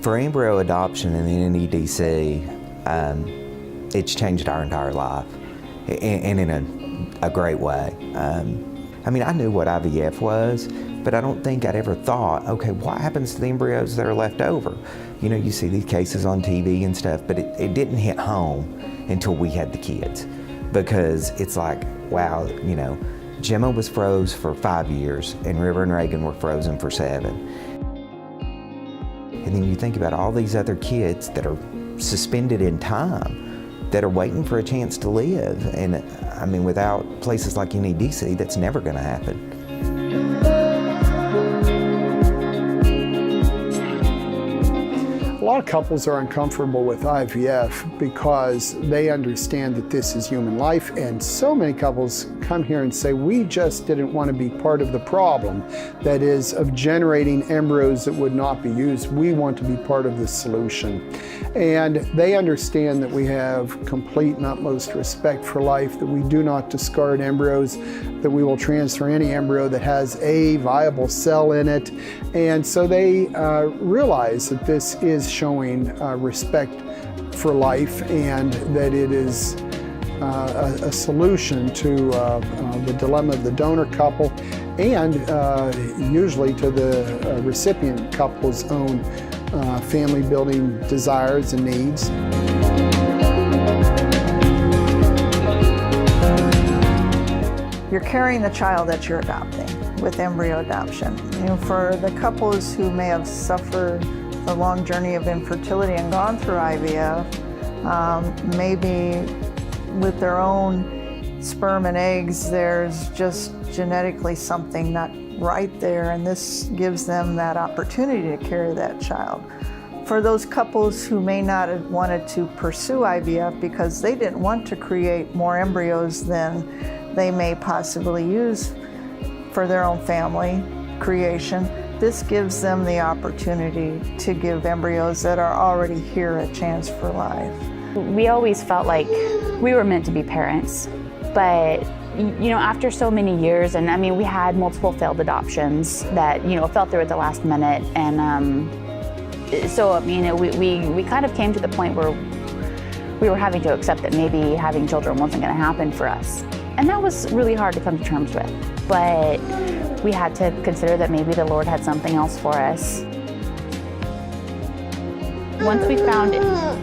For embryo adoption in the NEDC, it's changed our entire life, and in a great way. I mean, I knew what IVF was, but I don't think I'd ever thought, okay, what happens to the embryos that are left over? You know, you see these cases on TV and stuff, but it didn't hit home until we had the kids, because it's like, wow, you know, Gemma was froze for 5 years, and River and Reagan were frozen for 7. And then you think about all these other kids that are suspended in time, that are waiting for a chance to live. And I mean, without places like NEDC, that's never going to happen. A lot of couples are uncomfortable with IVF because they understand that this is human life, and so many couples come here and say, we just didn't want to be part of the problem, that is, of generating embryos that would not be used. We want to be part of the solution. And they understand that we have complete and utmost respect for life, that we do not discard embryos, that we will transfer any embryo that has a viable cell in it. And so they realize that this is showing respect for life, and that it is a solution to the dilemma of the donor couple, and usually to the recipient couple's own family building desires and needs. You're carrying the child that you're adopting with embryo adoption. You know, for the couples who may have suffered the long journey of infertility and gone through IVF, maybe with their own sperm and eggs, there's just genetically something not right there, and this gives them that opportunity to carry that child. For those couples who may not have wanted to pursue IVF because they didn't want to create more embryos than they may possibly use for their own family creation, this gives them the opportunity to give embryos that are already here a chance for life. We always felt like we were meant to be parents, but you know, after so many years, and I mean, we had multiple failed adoptions that, you know, fell through at the last minute, and so I mean, we kind of came to the point where we were having to accept that maybe having children wasn't going to happen for us. And that was really hard to come to terms with. But we had to consider that maybe the Lord had something else for us. Once we found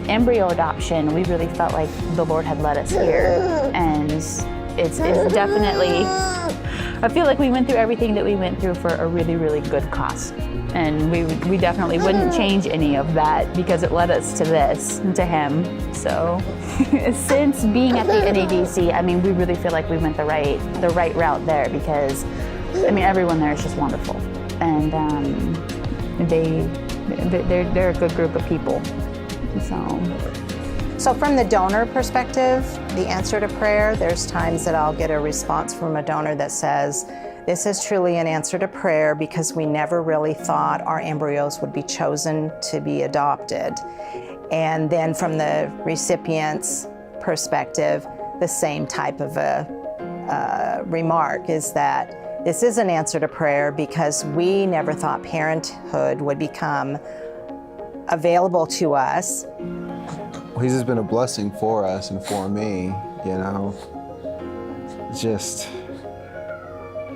embryo adoption, we really felt like the Lord had led us here. And it's definitely, I feel like we went through everything that we went through for a really, really good cause. And we definitely wouldn't change any of that because it led us to this, to Him. So since being at the NEDC, I mean, we really feel like we went the right route there, because I mean, everyone there is just wonderful, and they're a good group of people. So from the donor perspective, the answer to prayer, there's times that I'll get a response from a donor that says, this is truly an answer to prayer because we never really thought our embryos would be chosen to be adopted. And then from the recipient's perspective, the same type of a remark is that this is an answer to prayer because we never thought parenthood would become available to us. He's just been a blessing for us and for me, you know. Just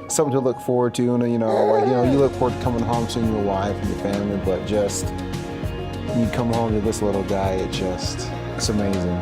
something to look forward to, and you look forward to coming home, seeing your wife and your family, but just you come home to this little guy, it's amazing.